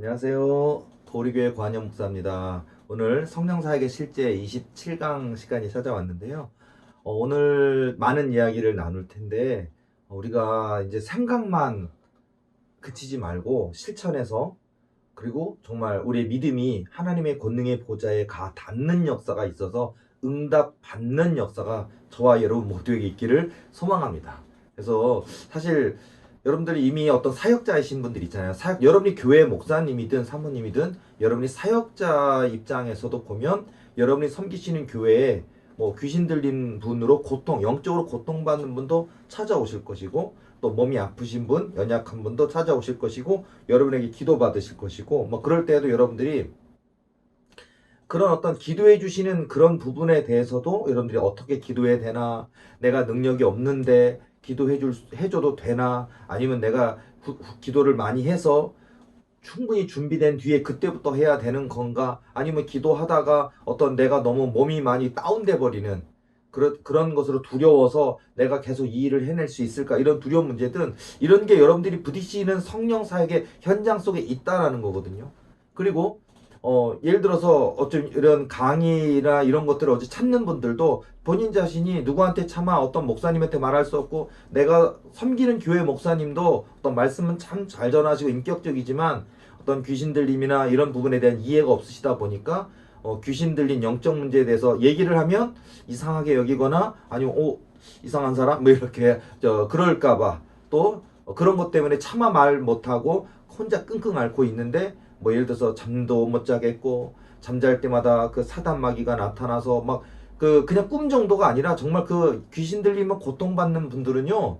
안녕하세요. 도리교회 관현 목사입니다. 오늘 성령사역의 실제 27강 시간이 찾아왔는데요. 오늘 많은 이야기를 나눌 텐데, 우리가 이제 생각만 그치지 말고 실천해서, 그리고 정말 우리의 믿음이 하나님의 권능의 보좌에 가 닿는 역사가 있어서 응답 받는 역사가 저와 여러분 모두에게 있기를 소망합니다. 그래서 사실 여러분들이 이미 어떤 사역자이신 분들 있잖아요. 여러분이 교회 목사님이든 사모님이든 여러분이 사역자 입장에서도 보면 여러분이 섬기시는 교회에 뭐 귀신 들린 분으로 영적으로 고통받는 분도 찾아오실 것이고, 또 몸이 아프신 분, 연약한 분도 찾아오실 것이고, 여러분에게 기도 받으실 것이고, 뭐 그럴 때에도 여러분들이 그런 어떤 기도해 주시는 그런 부분에 대해서도 여러분들이 어떻게 기도해야 되나, 내가 능력이 없는데 해줘도 되나, 아니면 내가 기도를 많이 해서 충분히 준비된 뒤에 그때부터 해야 되는 건가, 아니면 기도하다가 어떤 내가 너무 몸이 많이 다운돼 버리는 그런 것으로 두려워서 내가 계속 이 일을 해낼 수 있을까, 이런 두려운 문제든 이런 게 여러분들이 부딪히는 성령 사역의 현장 속에 있다라는 거거든요. 그리고 예를 들어서 어쩜 이런 강의나 이런 것들을 찾는 분들도 본인 자신이 누구한테 차마 어떤 목사님한테 말할 수 없고, 내가 섬기는 교회 목사님도 어떤 말씀은 참 잘 전하시고 인격적이지만 어떤 귀신 들림이나 이런 부분에 대한 이해가 없으시다 보니까 귀신 들린 영적 문제에 대해서 얘기를 하면 이상하게 여기거나, 아니면 이상한 사람 뭐 이렇게 그럴까봐, 또 그런 것 때문에 차마 말 못하고 혼자 끙끙 앓고 있는데, 뭐 예를 들어서 잠도 못 자겠고, 잠잘 때마다 그 사단 마귀가 나타나서 막 그냥 꿈 정도가 아니라 정말 그 귀신 들리면 고통받는 분들은요,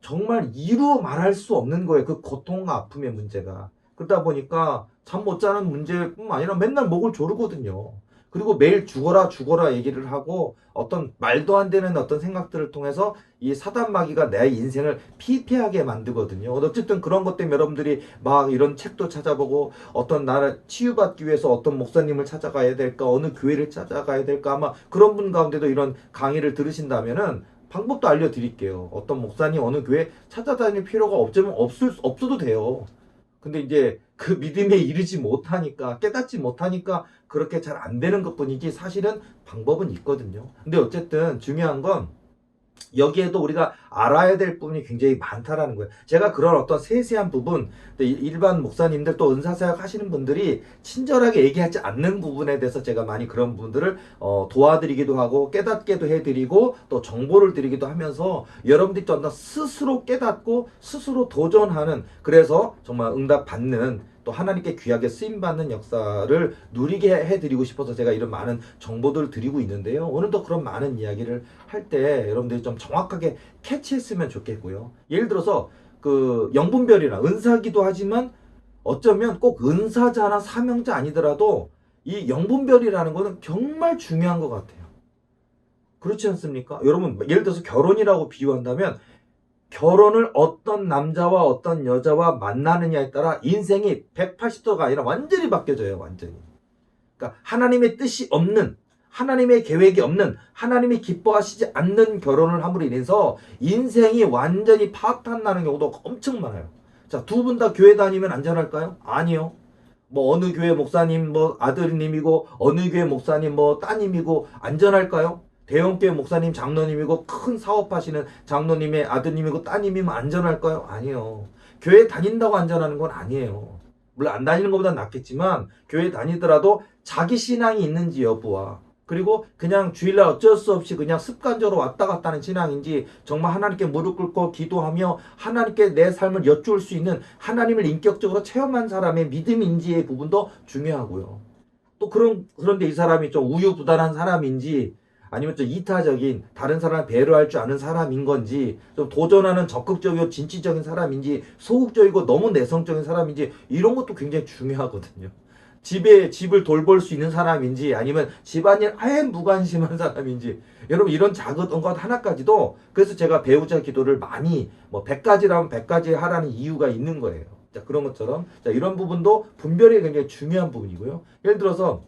정말 이루 말할 수 없는 거예요. 그 고통과 아픔의 문제가. 그러다 보니까 잠 못 자는 문제뿐만 아니라 맨날 목을 조르거든요. 그리고 매일 죽어라 죽어라 얘기를 하고, 어떤 말도 안 되는 어떤 생각들을 통해서 이 사단 마귀가 내 인생을 피폐하게 만들거든요. 어쨌든 그런 것 때문에 여러분들이 막 이런 책도 찾아보고, 어떤 나를 치유받기 위해서 어떤 목사님을 찾아가야 될까, 어느 교회를 찾아가야 될까, 아마 그런 분 가운데도 이런 강의를 들으신다면은 방법도 알려드릴게요. 어떤 목사님 어느 교회 찾아다닐 필요가 없어도 돼요. 근데 이제 그 믿음에 이르지 못하니까, 깨닫지 못하니까 그렇게 잘 안 되는 것 뿐이지, 사실은 방법은 있거든요. 근데 어쨌든 중요한 건 여기에도 우리가 알아야 될 부분이 굉장히 많다라는 거예요. 제가 그런 어떤 세세한 부분, 일반 목사님들 또 은사사역 하시는 분들이 친절하게 얘기하지 않는 부분에 대해서 제가 많이 그런 부분들을 도와드리기도 하고 깨닫게도 해드리고, 또 정보를 드리기도 하면서 여러분들이 또 스스로 깨닫고 스스로 도전하는, 그래서 정말 응답 받는, 또 하나님께 귀하게 쓰임받는 역사를 누리게 해드리고 싶어서 제가 이런 많은 정보들을 드리고 있는데요. 오늘도 그런 많은 이야기를 할 때 여러분들이 좀 정확하게 캐치했으면 좋겠고요. 예를 들어서 그 영분별이나 은사기도 하지만 어쩌면 꼭 은사자나 사명자 아니더라도 이 영분별이라는 거는 정말 중요한 것 같아요. 그렇지 않습니까? 여러분, 예를 들어서 결혼이라고 비유한다면, 결혼을 어떤 남자와 어떤 여자와 만나느냐에 따라 인생이 180도가 아니라 완전히 바뀌어져요. 완전히. 그러니까 하나님의 뜻이 없는, 하나님의 계획이 없는, 하나님이 기뻐하시지 않는 결혼을 함으로 인해서 인생이 완전히 파탄나는 경우도 엄청 많아요. 자, 두 분 다 교회 다니면 안전할까요? 아니요. 뭐 어느 교회 목사님 뭐 아들님이고, 어느 교회 목사님 뭐 따님이고 안전할까요? 대형교회 목사님 장로님이고 큰 사업하시는 장로님의 아드님이고 따님이면 안전할까요? 아니요. 교회 다닌다고 안전하는 건 아니에요. 물론 안 다니는 것보다 낫겠지만, 교회 다니더라도 자기 신앙이 있는지 여부와, 그리고 그냥 주일날 어쩔 수 없이 그냥 습관적으로 왔다 갔다 하는 신앙인지, 정말 하나님께 무릎 꿇고 기도하며 하나님께 내 삶을 여쭈을 수 있는, 하나님을 인격적으로 체험한 사람의 믿음인지의 부분도 중요하고요. 또 그런데 이 사람이 좀 우유부단한 사람인지, 아니면 좀 이타적인, 다른 사람을 배려할 줄 아는 사람인 건지, 좀 도전하는 적극적이고 진취적인 사람인지, 소극적이고 너무 내성적인 사람인지, 이런 것도 굉장히 중요하거든요. 집을 돌볼 수 있는 사람인지, 아니면 집안일 아예 무관심한 사람인지, 여러분 이런 작은 것 하나까지도, 그래서 제가 배우자 기도를 많이, 뭐 100가지라면 100가지 하라는 이유가 있는 거예요. 자, 그런 것처럼, 자, 이런 부분도 분별이 굉장히 중요한 부분이고요. 예를 들어서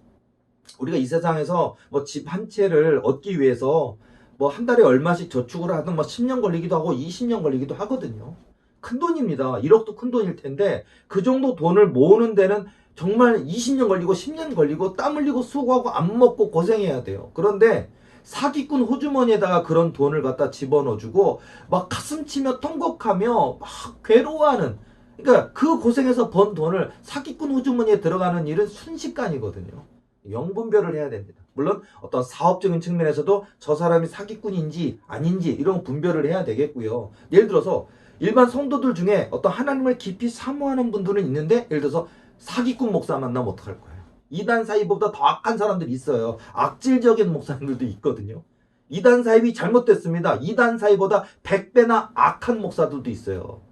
우리가 이 세상에서 뭐 집 한 채를 얻기 위해서 뭐 한 달에 얼마씩 저축을 하든 뭐 10년 걸리기도 하고 20년 걸리기도 하거든요. 큰 돈입니다. 1억도 큰 돈일 텐데 그 정도 돈을 모으는 데는 정말 20년 걸리고 10년 걸리고 땀 흘리고 수고하고 안 먹고 고생해야 돼요. 그런데 사기꾼 호주머니에다가 그런 돈을 갖다 집어넣어주고 막 가슴 치며 통곡하며 막 괴로워하는, 그러니까 그 고생해서 번 돈을 사기꾼 호주머니에 들어가는 일은 순식간이거든요. 영분별을 해야 됩니다. 물론 어떤 사업적인 측면에서도 저 사람이 사기꾼인지 아닌지 이런 분별을 해야 되겠고요. 예를 들어서 일반 성도들 중에 어떤 하나님을 깊이 사모하는 분들은 있는데, 예를 들어서 사기꾼 목사 만나면 어떡할 거예요? 이단 사이비보다 더 악한 사람들이 있어요. 악질적인 목사님들도 있거든요. 이단 사이비 잘못됐습니다. 이단 사이보다 100배나 악한 목사들도 있어요.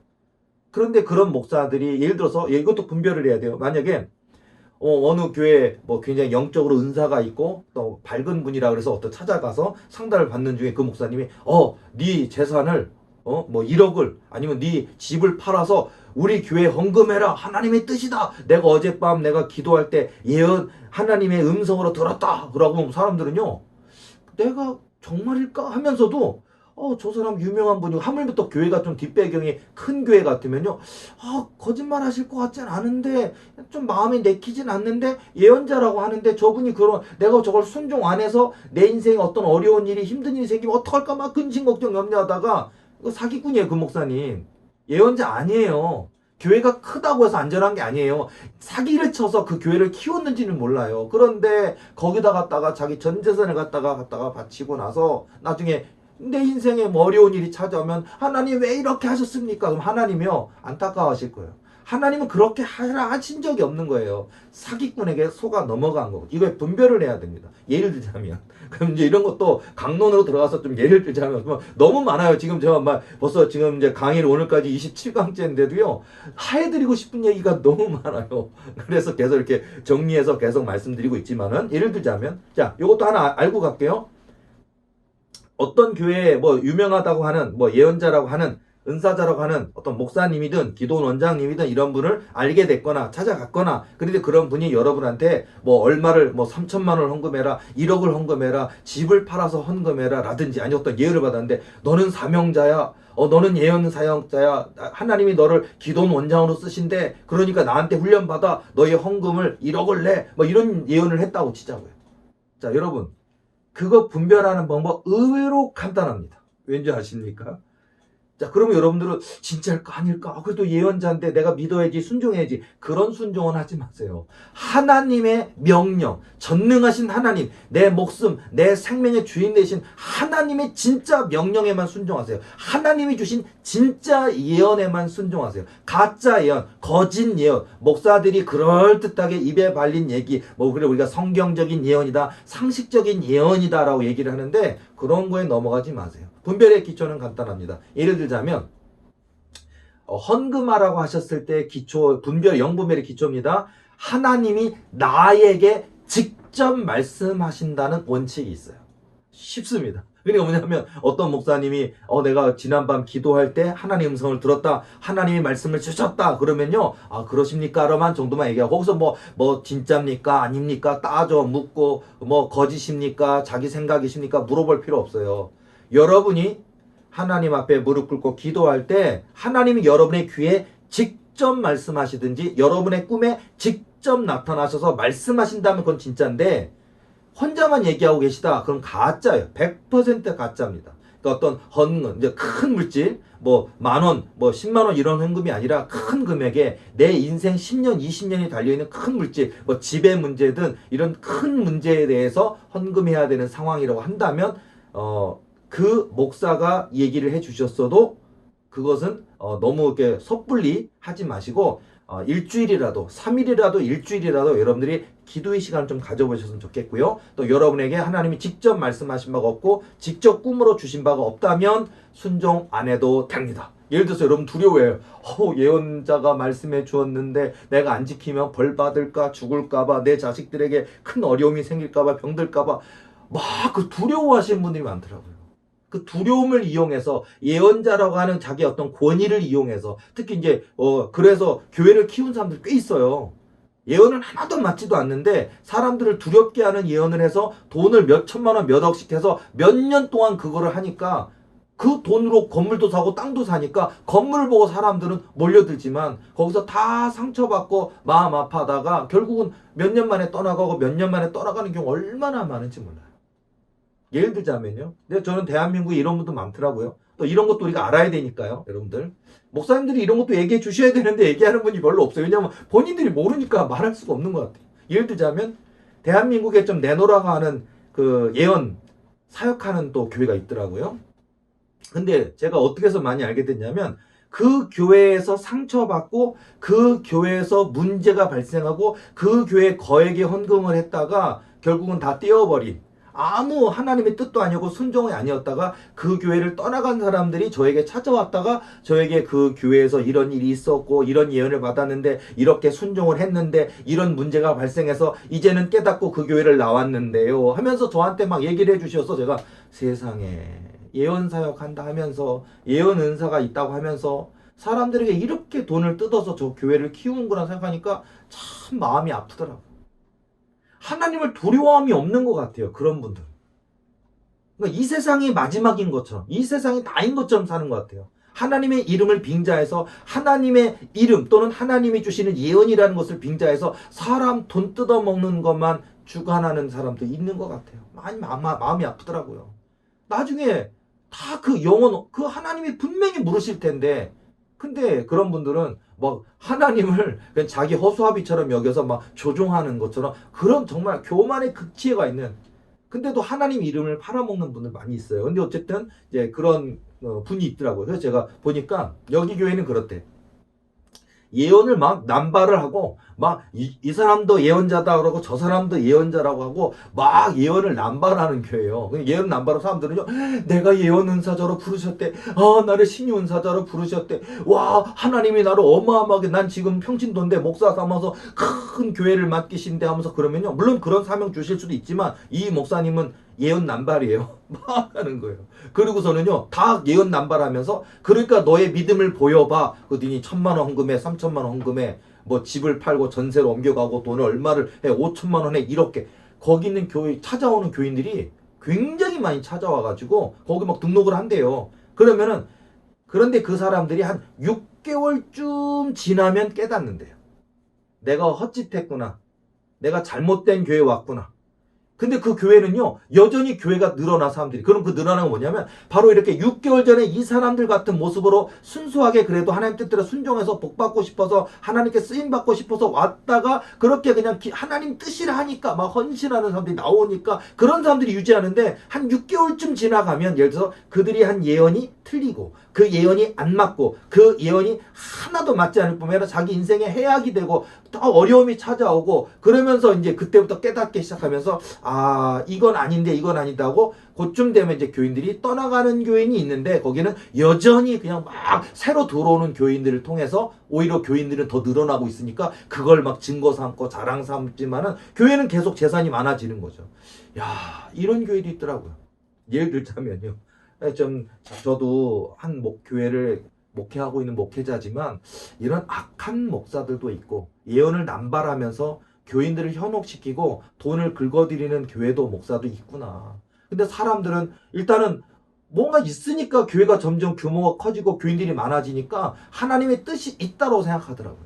그런데 그런 목사들이 예를 들어서 이것도 분별을 해야 돼요. 만약에 어느 교회 뭐 굉장히 영적으로 은사가 있고 또 밝은 분이라 그래서 어떤 찾아가서 상담을 받는 중에 그 목사님이 네 재산을 뭐 1억을 아니면 네 집을 팔아서 우리 교회 헌금해라. 하나님의 뜻이다. 내가 어젯밤 내가 기도할 때 예언 하나님의 음성으로 들었다. 그러고 사람들은요, 내가 정말일까 하면서도 저 사람 유명한 분이고 하물며 또 교회가 좀 뒷배경이 큰 교회 같으면요, 거짓말 하실 것 같진 않은데 좀 마음이 내키진 않는데 예언자라고 하는데 저분이 그런 내가 저걸 순종 안 해서 내 인생에 어떤 어려운 일이 힘든 일이 생기면 어떡할까 막 근심 걱정 염려하다가 이거 사기꾼이에요. 그 목사님 예언자 아니에요. 교회가 크다고 해서 안전한 게 아니에요. 사기를 쳐서 그 교회를 키웠는지는 몰라요. 그런데 거기다 갖다가 자기 전 재산을 갖다가 바치고 나서 나중에 내 인생에 뭐 어려운 일이 찾아오면 하나님 왜 이렇게 하셨습니까? 그럼 하나님이요 안타까워하실 거예요. 하나님은 그렇게 하라 하신 적이 없는 거예요. 사기꾼에게 속아 넘어간 거고. 이거에 분별을 해야 됩니다. 예를 들자면 그럼 이제 이런 것도 강론으로 들어가서 좀 예를 들자면 너무 많아요. 지금 제가 막 벌써 지금 이제 강의를 오늘까지 27강째인데도요 해드리고 싶은 얘기가 너무 많아요. 그래서 계속 이렇게 정리해서 계속 말씀드리고 있지만은 예를 들자면 자 이것도 하나 알고 갈게요. 어떤 교회에 뭐 유명하다고 하는 뭐 예언자라고 하는 은사자라고 하는 어떤 목사님이든 기도원 원장님이든 이런 분을 알게 됐거나 찾아갔거나, 그런데 그런 분이 여러분한테 뭐 얼마를 뭐 3천만 원을 헌금해라, 1억을 헌금해라, 집을 팔아서 헌금해라 라든지, 아니 어떤 예언을 받았는데 너는 사명자야, 너는 예언 사역자야, 하나님이 너를 기도원 원장으로 쓰신대, 그러니까 나한테 훈련 받아 너의 헌금을 1억을 내, 뭐 이런 예언을 했다고 치자고요. 자 여러분, 그거 분별하는 방법 의외로 간단합니다. 왠지 아십니까? 자, 그러면 여러분들은 진짜일까 아닐까? 그래도 예언자인데 내가 믿어야지, 순종해야지. 그런 순종은 하지 마세요. 하나님의 명령, 전능하신 하나님, 내 목숨, 내 생명의 주인 되신 하나님의 진짜 명령에만 순종하세요. 하나님이 주신 진짜 예언에만 순종하세요. 가짜 예언, 거짓 예언, 목사들이 그럴듯하게 입에 발린 얘기, 뭐 그래 우리가 성경적인 예언이다, 상식적인 예언이다라고 얘기를 하는데 그런 거에 넘어가지 마세요. 분별의 기초는 간단합니다. 예를 들자면 헌금하라고 하셨을 때 기초, 분별, 영분별의 기초입니다. 하나님이 나에게 직접 말씀하신다는 원칙이 있어요. 쉽습니다. 그러니까 뭐냐면 어떤 목사님이 내가 지난밤 기도할 때 하나님 음성을 들었다, 하나님이 말씀을 주셨다 그러면요, 그러십니까? 라만 정도만 얘기하고 거기서 뭐 진짜입니까? 아닙니까? 따져 묻고 뭐 거짓입니까? 자기 생각이십니까? 물어볼 필요 없어요. 여러분이 하나님 앞에 무릎 꿇고 기도할 때 하나님이 여러분의 귀에 직접 말씀하시든지 여러분의 꿈에 직접 나타나셔서 말씀하신다면 그건 진짜인데, 혼자만 얘기하고 계시다 그럼 가짜예요. 100% 가짜입니다. 그러니까 어떤 헌금, 이제 큰 물질, 뭐 만원, 뭐 10만원 이런 헌금이 아니라 큰 금액에 내 인생 10년, 20년이 달려있는 큰 물질, 뭐 집의 문제든 이런 큰 문제에 대해서 헌금해야 되는 상황이라고 한다면 그 목사가 얘기를 해 주셨어도 그것은 너무 이렇게 섣불리 하지 마시고 일주일이라도 3일이라도 일주일이라도 여러분들이 기도의 시간을 좀 가져보셨으면 좋겠고요. 또 여러분에게 하나님이 직접 말씀하신 바가 없고 직접 꿈으로 주신 바가 없다면 순종 안 해도 됩니다. 예를 들어서 여러분 두려워해요. 예언자가 말씀해 주었는데 내가 안 지키면 벌 받을까, 죽을까봐, 내 자식들에게 큰 어려움이 생길까봐, 병들까봐 막 그 두려워하시는 분들이 많더라고요. 그 두려움을 이용해서 예언자라고 하는 자기 어떤 권위를 이용해서, 특히 이제 그래서 교회를 키운 사람들 꽤 있어요. 예언은 하나도 맞지도 않는데 사람들을 두렵게 하는 예언을 해서 돈을 몇 천만 원, 몇 억씩 해서 몇 년 동안 그거를 하니까 그 돈으로 건물도 사고 땅도 사니까 건물을 보고 사람들은 몰려들지만 거기서 다 상처받고 마음 아파하다가 결국은 몇 년 만에 떠나가고 몇 년 만에 떠나가는 경우 얼마나 많은지 몰라요. 예를 들자면요. 근데 저는 대한민국에 이런 분도 많더라고요. 또 이런 것도 우리가 알아야 되니까요. 여러분들. 목사님들이 이런 것도 얘기해 주셔야 되는데 얘기하는 분이 별로 없어요. 왜냐하면 본인들이 모르니까 말할 수가 없는 것 같아요. 예를 들자면 대한민국에 좀 내놓으라고 하는 그 예언 사역하는 또 교회가 있더라고요. 근데 제가 어떻게 해서 많이 알게 됐냐면 그 교회에서 상처받고 그 교회에서 문제가 발생하고 그 교회 거액의 헌금을 했다가 결국은 다 떼어버린 아무 하나님의 뜻도 아니고 순종이 아니었다가 그 교회를 떠나간 사람들이 저에게 찾아왔다가 저에게 그 교회에서 이런 일이 있었고 이런 예언을 받았는데 이렇게 순종을 했는데 이런 문제가 발생해서 이제는 깨닫고 그 교회를 나왔는데요 하면서 저한테 막 얘기를 해주셔서 제가 세상에 예언 사역한다 하면서 예언 은사가 있다고 하면서 사람들에게 이렇게 돈을 뜯어서 저 교회를 키우는구나 생각하니까 참 마음이 아프더라고요. 하나님을 두려움이 없는 것 같아요. 그런 분들. 그러니까 이 세상이 마지막인 것처럼 이 세상이 다인 것처럼 사는 것 같아요. 하나님의 이름을 빙자해서 하나님의 이름 또는 하나님이 주시는 예언이라는 것을 빙자해서 사람 돈 뜯어먹는 것만 주관하는 사람도 있는 것 같아요. 마음이 아프더라고요. 나중에 다 그 영혼, 그 하나님이 분명히 물으실 텐데, 근데 그런 분들은 막 하나님을 그냥 자기 허수아비처럼 여겨서 막 조종하는 것처럼 그런 정말 교만의 극치에가 있는, 근데도 하나님 이름을 팔아먹는 분들 많이 있어요. 근데 어쨌든 이제 그런 분이 있더라고요. 그래서 제가 보니까 여기 교회는 그렇대. 예언을 막 남발을 하고 막 이 사람도 예언자다 그러고 저 사람도 예언자라고 하고 막 예언을 남발하는 교회예요. 예언 남발하는 사람들은요. 내가 예언 은사자로 부르셨대. 아 나를 신유 은사자로 부르셨대. 와 하나님이 나를 어마어마하게 난 지금 평신도인데 목사 삼아서 큰 교회를 맡기신대 하면서 그러면요. 물론 그런 사명 주실 수도 있지만 이 목사님은 예언 남발이에요. 막 하는 거예요. 그리고서는요, 다 예언 남발하면서, 그러니까 너의 믿음을 보여봐. 그러더니 1,000만 원 헌금에, 3,000만 원 헌금에, 뭐 집을 팔고 전세로 옮겨가고 돈을 얼마를 해, 5천만 원에 이렇게. 거기 있는 교회, 찾아오는 교인들이 굉장히 많이 찾아와가지고, 거기 막 등록을 한대요. 그러면은, 그런데 그 사람들이 한 6개월쯤 지나면 깨닫는데요. 내가 헛짓했구나. 내가 잘못된 교회에 왔구나. 근데 그 교회는요, 여전히 교회가 늘어나 사람들이. 그럼 그 늘어난 건 뭐냐면, 바로 이렇게 6개월 전에 이 사람들 같은 모습으로 순수하게 그래도 하나님 뜻대로 순종해서 복받고 싶어서, 하나님께 쓰임받고 싶어서 왔다가, 그렇게 그냥 하나님 뜻이라 하니까, 막 헌신하는 사람들이 나오니까, 그런 사람들이 유지하는데, 한 6개월쯤 지나가면, 예를 들어서 그들이 한 예언이 틀리고, 그 예언이 안 맞고, 그 예언이 하나도 맞지 않을 뿐만 아니라 자기 인생에 해악이 되고, 더 어려움이 찾아오고, 그러면서 이제 그때부터 깨닫기 시작하면서, 아 이건 아닌데 이건 아니다고 그쯤 되면 이제 교인들이 떠나가는 교인이 있는데 거기는 여전히 그냥 막 새로 들어오는 교인들을 통해서 오히려 교인들은 더 늘어나고 있으니까 그걸 막 증거 삼고 자랑 삼지만은 교회는 계속 재산이 많아지는 거죠. 야 이런 교회도 있더라고요. 예를 들자면요. 좀 저도 한 교회를 목회하고 있는 목회자지만 이런 악한 목사들도 있고 예언을 남발하면서 교인들을 현혹시키고 돈을 긁어들이는 교회도 목사도 있구나. 근데 사람들은 일단은 뭔가 있으니까 교회가 점점 규모가 커지고 교인들이 많아지니까 하나님의 뜻이 있다고 생각하더라고요.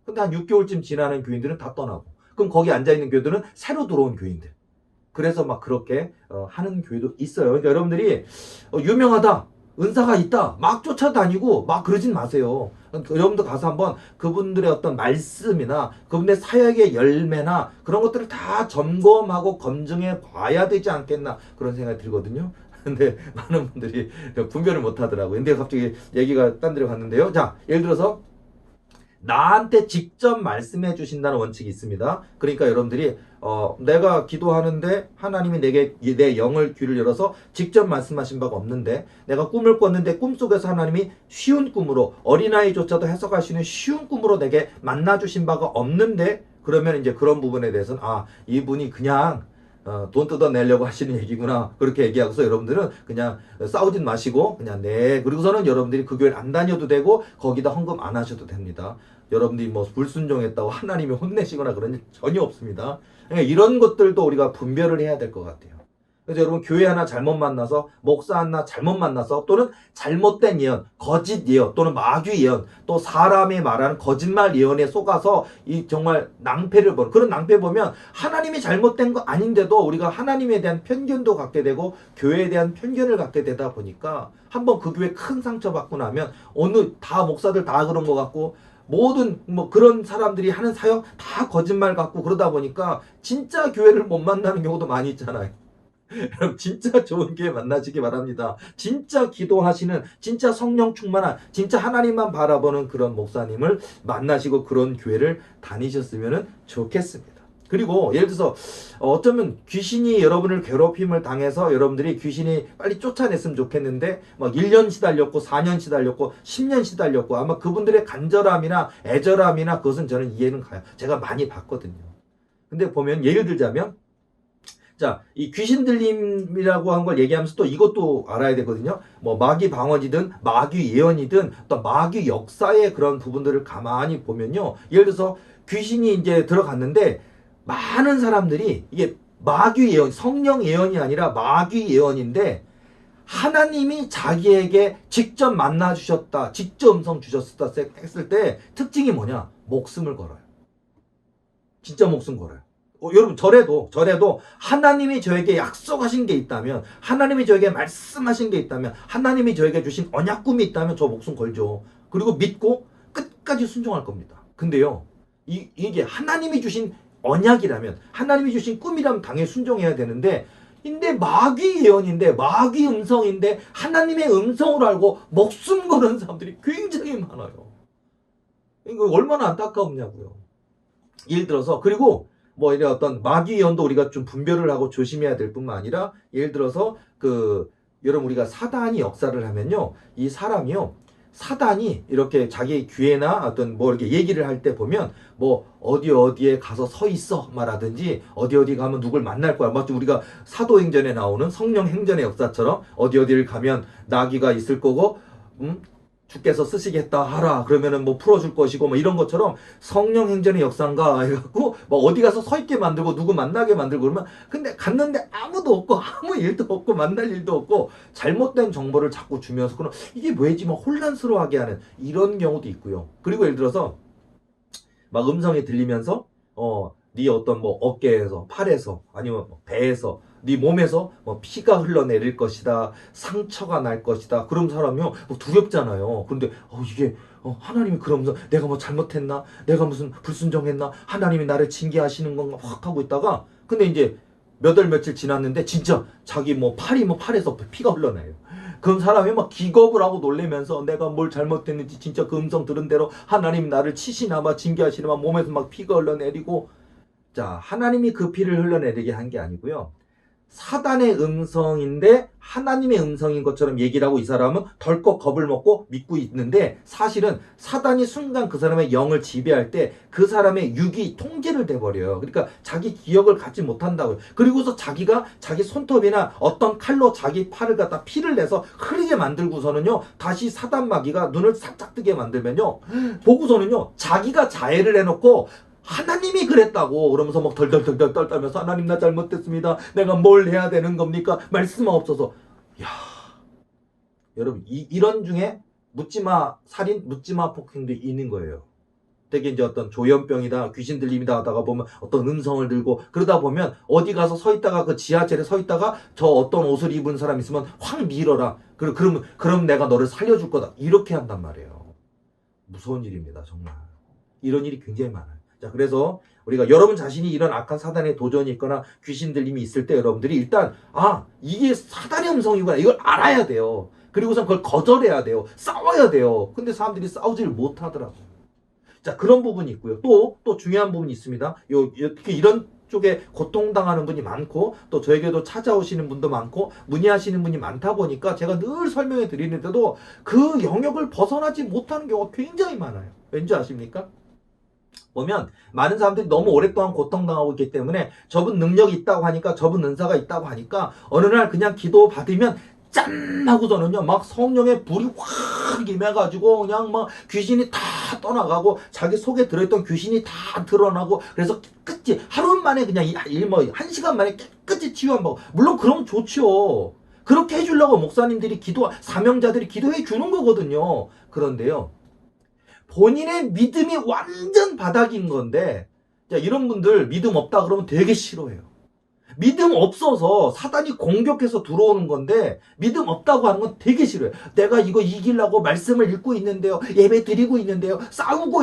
근데 한 6개월쯤 지나는 교인들은 다 떠나고 그럼 거기 앉아있는 교인들은 새로 들어온 교인들. 그래서 막 그렇게 하는 교회도 있어요. 그러니까 여러분들이 유명하다. 은사가 있다. 막 쫓아다니고 막 그러진 마세요. 여러분도 가서 한번 그분들의 어떤 말씀이나 그분의 사역의 열매나 그런 것들을 다 점검하고 검증해 봐야 되지 않겠나 그런 생각이 들거든요. 근데 많은 분들이 분별을 못 하더라고요. 근데 갑자기 얘기가 딴 데로 갔는데요. 자, 예를 들어서 나한테 직접 말씀해 주신다는 원칙이 있습니다. 그러니까 여러분들이 내가 기도하는데 하나님이 내게 내 영을 귀를 열어서 직접 말씀하신 바가 없는데 내가 꿈을 꿨는데 꿈속에서 하나님이 쉬운 꿈으로 어린아이조차도 해석할 수 있는 쉬운 꿈으로 내게 만나 주신 바가 없는데 그러면 이제 그런 부분에 대해서는 아 이분이 그냥 돈 뜯어내려고 하시는 얘기구나 그렇게 얘기하고서 여러분들은 그냥 싸우진 마시고 그냥 네 그리고서는 여러분들이 그 교회를 안 다녀도 되고 거기다 헌금 안 하셔도 됩니다. 여러분들이 뭐 불순종했다고 하나님이 혼내시거나 그런 일 전혀 없습니다. 그러니까 이런 것들도 우리가 분별을 해야 될 것 같아요. 그래서 여러분 교회 하나 잘못 만나서 목사 하나 잘못 만나서 또는 잘못된 예언, 거짓 예언 또는 마귀 예언 또 사람이 말하는 거짓말 예언에 속아서 이 정말 낭패를 보는 그런 낭패 보면 하나님이 잘못된 거 아닌데도 우리가 하나님에 대한 편견도 갖게 되고 교회에 대한 편견을 갖게 되다 보니까 한번 그 교회 큰 상처 받고 나면 어느 다 목사들 다 그런 것 같고 모든 뭐 그런 사람들이 하는 사역 다 거짓말 같고 그러다 보니까 진짜 교회를 못 만나는 경우도 많이 있잖아요. 여러분 진짜 좋은 교회 만나시기 바랍니다. 진짜 기도하시는 진짜 성령 충만한 진짜 하나님만 바라보는 그런 목사님을 만나시고 그런 교회를 다니셨으면 좋겠습니다. 그리고 예를 들어서 어쩌면 귀신이 여러분을 괴롭힘을 당해서 여러분들이 귀신이 빨리 쫓아냈으면 좋겠는데 막 1년 시달렸고 4년 시달렸고 10년 시달렸고 아마 그분들의 간절함이나 애절함이나 그것은 저는 이해는 가요. 제가 많이 봤거든요. 근데 보면 예를 들자면 자, 이 귀신 들림이라고 한 걸 얘기하면서 또 이것도 알아야 되거든요. 뭐 마귀 방언이든 마귀 예언이든 또 마귀 역사의 그런 부분들을 가만히 보면요. 예를 들어서 귀신이 이제 들어갔는데 많은 사람들이 이게 마귀 예언, 성령 예언이 아니라 마귀 예언인데 하나님이 자기에게 직접 만나 주셨다, 직접 음성 주셨다 했을 때 특징이 뭐냐? 목숨을 걸어요. 진짜 목숨 걸어요. 여러분 저래도 하나님이 저에게 약속하신 게 있다면 하나님이 저에게 말씀하신 게 있다면 하나님이 저에게 주신 언약 꿈이 있다면 저 목숨 걸죠. 그리고 믿고 끝까지 순종할 겁니다. 근데요 이게 하나님이 주신 언약이라면 하나님이 주신 꿈이라면 당연히 순종해야 되는데 근데 마귀 예언인데 마귀 음성인데 하나님의 음성으로 알고 목숨 거는 사람들이 굉장히 많아요. 이거 얼마나 안타까웠냐고요. 예를 들어서 그리고 뭐 이런 어떤 마귀 예언도 우리가 좀 분별을 하고 조심해야 될 뿐만 아니라 예를 들어서 여러분 우리가 사단이 역사를 하면요 이 사람이요 사단이 이렇게 자기 귀에나 어떤 뭐 이렇게 얘기를 할 때 보면 뭐 어디에 가서 서 있어 말하든지 어디 가면 누굴 만날 거야 마치 우리가 사도행전에 나오는 성령 행전의 역사처럼 어디를 가면 나귀가 있을 거고 주께서 쓰시겠다 하라 그러면은 뭐 풀어줄 것이고 뭐 이런 것처럼 성령 행전의 역사인가 해갖고 뭐 어디 가서 서 있게 만들고 누구 만나게 만들고 그러면 근데 갔는데 아무도 없고 아무 일도 없고 만날 일도 없고 잘못된 정보를 자꾸 주면서 그럼 이게 왜지 막 혼란스러워하게 하는 이런 경우도 있고요. 그리고 예를 들어서 막 음성이 들리면서 네 어떤 뭐 어깨에서 팔에서 아니면 배에서 네 몸에서 뭐 피가 흘러내릴 것이다 상처가 날 것이다 그런 사람이요 뭐 두렵잖아요. 근데 이게 하나님이 그러면서 내가 뭐 잘못했나 내가 무슨 불순종했나 하나님이 나를 징계하시는 건가 확 하고 있다가 근데 이제 몇 월 며칠 지났는데 진짜 자기 뭐 팔에서 피가 흘러나요. 그런 사람이 막 기겁을 하고 놀래면서 내가 뭘 잘못했는지 진짜 그 음성 들은 대로 하나님 나를 치시나 막 징계하시나 막 몸에서 막 피가 흘러내리고 자 하나님이 그 피를 흘러내리게 한 게 아니고요. 사단의 음성인데 하나님의 음성인 것처럼 얘기를 하고 이 사람은 덜컥 겁을 먹고 믿고 있는데 사실은 사단이 순간 그 사람의 영을 지배할 때 그 사람의 육이 통제를 돼버려요. 그러니까 자기 기억을 갖지 못한다고요. 그리고서 자기가 자기 손톱이나 어떤 칼로 자기 팔을 갖다 피를 내서 흐르게 만들고서는요 다시 사단 마귀가 눈을 싹짝 뜨게 만들면요 보고서는요 자기가 자해를 해놓고 하나님이 그랬다고 그러면서 막 덜덜덜덜 떨면서 하나님 나 잘못됐습니다. 내가 뭘 해야 되는 겁니까? 말씀하옵소서. 야, 여러분 이런 중에 묻지마 살인, 묻지마 폭행도 있는 거예요. 되게 이제 어떤 조현병이다, 귀신 들림이다 하다가 보면 어떤 음성을 들고 그러다 보면 어디 가서 서 있다가 그 지하철에 서 있다가 저 어떤 옷을 입은 사람 있으면 확 밀어라. 그럼 내가 너를 살려줄 거다. 이렇게 한단 말이에요. 무서운 일입니다, 정말. 이런 일이 굉장히 많아요. 자, 그래서 우리가 여러분 자신이 이런 악한 사단의 도전이 있거나 귀신 들림이 있을 때 여러분들이 일단 이게 사단의 음성이구나 이걸 알아야 돼요. 그리고선 그걸 거절해야 돼요. 싸워야 돼요. 근데 사람들이 싸우지를 못하더라고요. 자, 그런 부분이 있고요. 또 중요한 부분이 있습니다. 특히 이런 쪽에 고통당하는 분이 많고 또 저에게도 찾아오시는 분도 많고 문의하시는 분이 많다 보니까 제가 늘 설명해 드리는데도 그 영역을 벗어나지 못하는 경우가 굉장히 많아요. 왠지 아십니까? 보면 많은 사람들이 너무 오랫동안 고통당하고 있기 때문에 저분 능력이 있다고 하니까 저분 은사가 있다고 하니까 어느 날 그냥 기도 받으면 짠 하고서는요 막 성령의 불이 확 임해가지고 그냥 막 귀신이 다 떠나가고 자기 속에 들어있던 귀신이 다 드러나고 그래서 끝이 깨끗이 하루 만에 그냥 한 시간 만에 깨끗이 치유한다고. 물론 그럼 좋죠. 그렇게 해주려고 목사님들이 사명자들이 기도해 주는 거거든요. 그런데요, 본인의 믿음이 완전 바닥인 건데, 자, 이런 분들 믿음 없다 그러면 되게 싫어해요. 믿음 없어서 사단이 공격해서 들어오는 건데 믿음 없다고 하는 건 되게 싫어요. 내가 이거 이기려고 말씀을 읽고 있는데요, 예배 드리고 있는데요, 싸우고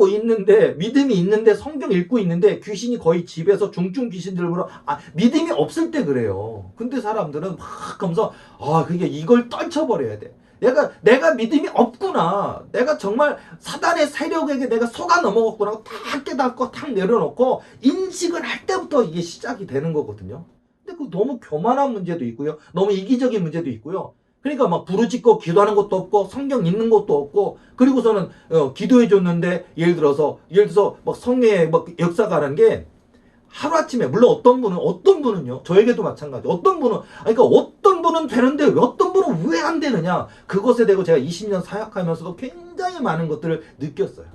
있는데 믿음이 있는데 성경 읽고 있는데 귀신이 거의 집에서 중증 귀신들 보러 믿음이 없을 때 그래요. 근데 사람들은 막 하면서 그게 이걸 떨쳐버려야 돼. 내가 믿음이 없구나. 내가 정말 사단의 세력에게 내가 속아 넘어갔구나. 다 깨닫고 탁 내려놓고 인식을 할 때부터 이게 시작이 되는 거거든요. 근데 그 너무 교만한 문제도 있고요. 너무 이기적인 문제도 있고요. 그러니까 막 부르짖고 기도하는 것도 없고 성경 읽는 것도 없고, 그리고서는 기도해 줬는데 예를 들어서 막 성령의 막 역사가 하는 게 하루아침에, 물론 어떤 분은요, 저에게도 마찬가지. 어떤 분은 되는데 어떤 분은 왜 안 되느냐, 그것에 대고 제가 20년 사역하면서도 굉장히 많은 것들을 느꼈어요.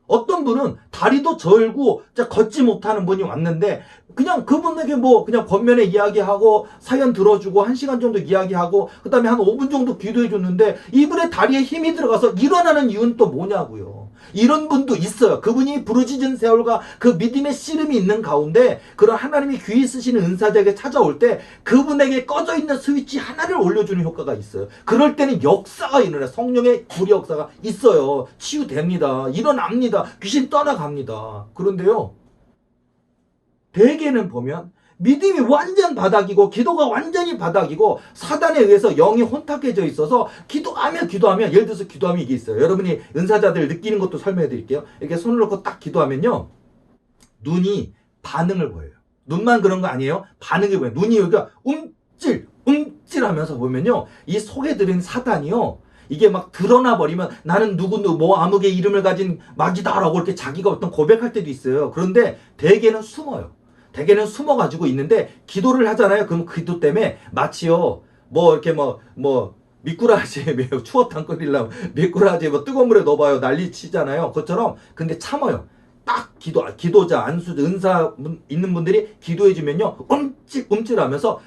어떤 분은 다리도 절고 걷지 못하는 분이 왔는데 그냥 그분에게 그냥 겉면에 이야기하고 사연 들어주고 1시간 정도 이야기하고 그 다음에 한 5분 정도 기도해 줬는데 이분의 다리에 힘이 들어가서 일어나는 이유는 또 뭐냐고요. 이런 분도 있어요. 그분이 부르짖은 세월과 그 믿음의 씨름이 있는 가운데 그런 하나님이 귀히 쓰시는 은사자에게 찾아올 때 그분에게 꺼져 있는 스위치 하나를 올려주는 효과가 있어요. 그럴 때는 역사가 일어나요. 성령의 불의 역사가 있어요. 치유됩니다. 일어납니다. 귀신 떠나갑니다. 그런데요, 대개는 보면 믿음이 완전 바닥이고 기도가 완전히 바닥이고 사단에 의해서 영이 혼탁해져 있어서 기도하면 예를 들어서 기도하면 이게 있어요. 여러분이 은사자들 느끼는 것도 설명해 드릴게요. 이렇게 손을 놓고 딱 기도하면요, 눈이 반응을 보여요. 눈만 그런 거 아니에요. 반응이 보여요. 눈이 여기가 움찔 하면서 보면요, 이 속에 들은 사단이요, 이게 막 드러나 버리면 나는 누구 암흑의 이름을 가진 마귀다라고 이렇게 자기가 어떤 고백할 때도 있어요. 그런데 대개는 숨어요. 대개는 숨어가지고 있는데 기도를 하잖아요. 그럼 기도 때문에 마치요, 이렇게 미꾸라지 추어탕 끓이려면 미꾸라지 뜨거운 물에 넣어봐요, 난리 치잖아요. 그것처럼. 근데 참아요. 딱 기도자, 은사 있는 분들이 기도해주면요, 움찔하면서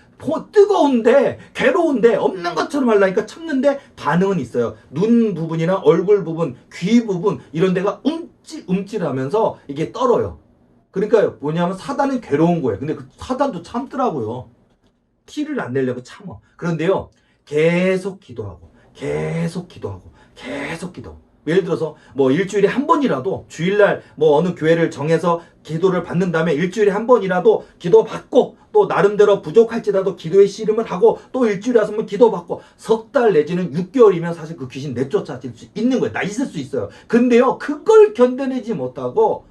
뜨거운데 괴로운데 없는 것처럼 하려니까 참는데 반응은 있어요. 눈 부분이나 얼굴 부분, 귀 부분 이런 데가 움찔하면서 이게 떨어요. 그러니까 뭐냐면 사단은 괴로운 거예요. 근데 그 사단도 참더라고요. 티를 안 내려고 참어. 그런데요, 계속 기도하고 예를 들어서 일주일에 한 번이라도 주일날 어느 교회를 정해서 기도를 받는 다음에 일주일에 한 번이라도 기도 받고, 또 나름대로 부족할지라도 기도의 씨름을 하고 또 일주일에 한 번 기도 받고, 3달 내지는 6개월이면 사실 그 귀신 내쫓아질 수 있는 거예요. 있을 수 있어요. 근데요, 그걸 견뎌내지 못하고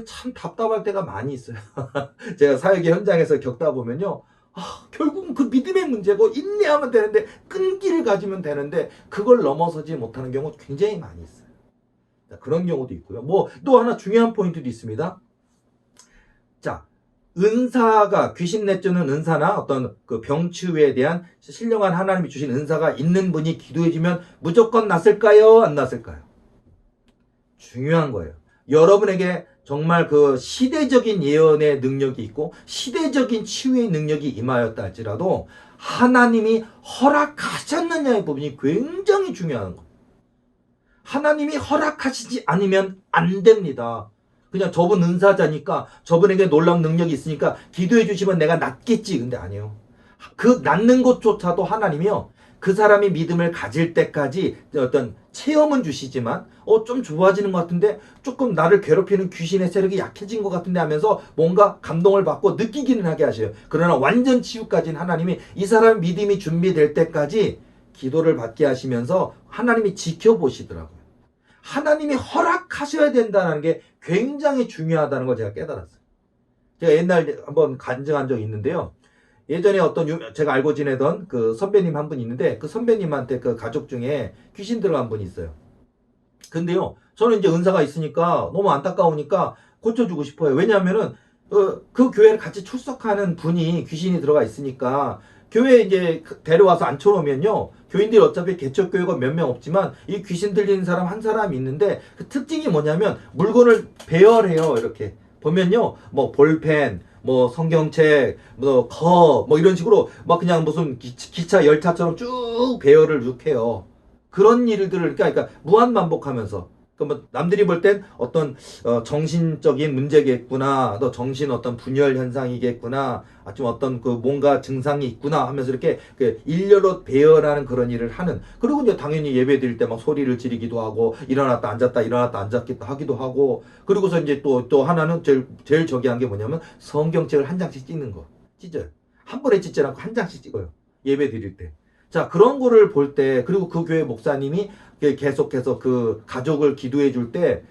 참 답답할 때가 많이 있어요. 제가 사역의 현장에서 겪다 보면요, 결국은 그 믿음의 문제고 인내하면 되는데, 끈기를 가지면 되는데 그걸 넘어서지 못하는 경우 굉장히 많이 있어요. 그런 경우도 있고요. 또 하나 중요한 포인트도 있습니다. 자, 은사가, 귀신 내쫓는 은사나 어떤 그 병치유에 대한 신령한 하나님이 주신 은사가 있는 분이 기도해주면 무조건 낫을까요? 안 낫을까요? 중요한 거예요. 여러분에게 정말 그 시대적인 예언의 능력이 있고 시대적인 치유의 능력이 임하였다 할지라도 하나님이 허락하셨느냐의 부분이 굉장히 중요한 거예요. 하나님이 허락하시지 않으면 안 됩니다. 그냥 저분 은사자니까 저분에게 놀라운 능력이 있으니까 기도해 주시면 내가 낫겠지. 근데 아니에요. 그 낫는 것조차도 하나님이요, 그 사람이 믿음을 가질 때까지 어떤 체험은 주시지만 좀 좋아지는 것 같은데, 조금 나를 괴롭히는 귀신의 세력이 약해진 것 같은데 하면서 뭔가 감동을 받고 느끼기는 하게 하셔요. 그러나 완전 치유까지는 하나님이 이 사람 믿음이 준비될 때까지 기도를 받게 하시면서 하나님이 지켜보시더라고요. 하나님이 허락하셔야 된다는 게 굉장히 중요하다는 걸 제가 깨달았어요. 제가 옛날에 한번 간증한 적이 있는데요. 예전에 제가 알고 지내던 그 선배님 한 분 있는데, 그 선배님한테 그 가족 중에 귀신 들어간 분이 있어요. 근데요, 저는 이제 은사가 있으니까 너무 안타까우니까 고쳐주고 싶어요. 왜냐하면은 그 교회를 같이 출석하는 분이 귀신이 들어가 있으니까 교회에 이제 데려와서 앉혀놓으면요. 교인들이 어차피 개척교회가 몇 명 없지만 이 귀신 들리는 사람 한 사람이 있는데 그 특징이 뭐냐면 물건을 배열해요. 이렇게 보면요. 뭐 볼펜, 뭐 성경책, 뭐 이런 식으로 막 그냥 무슨 기차 열차처럼 쭉 배열을 쭉 해요. 그런 일들을 그러니까 무한 반복하면서 그러면 남들이 볼 땐 어떤 정신적인 문제겠구나, 또 정신 어떤 분열 현상이겠구나, 좀 어떤 그 뭔가 증상이 있구나 하면서 이렇게 그 일렬로 배열하는 그런 일을 하는. 그리고 이제 당연히 예배 드릴 때 막 소리를 지르기도 하고 일어났다 앉았다 일어났다 앉았다 하기도 하고. 그리고서 이제 또 하나는 제일 저기한 게 뭐냐면 성경책을 한 장씩 찍는 거. 찢어요. 한 번에 찢지 않고 한 장씩 찍어요. 예배 드릴 때. 자, 그런 거를 볼 때, 그리고 그 교회 목사님이 계속해서 그 가족을 기도해 줄 때,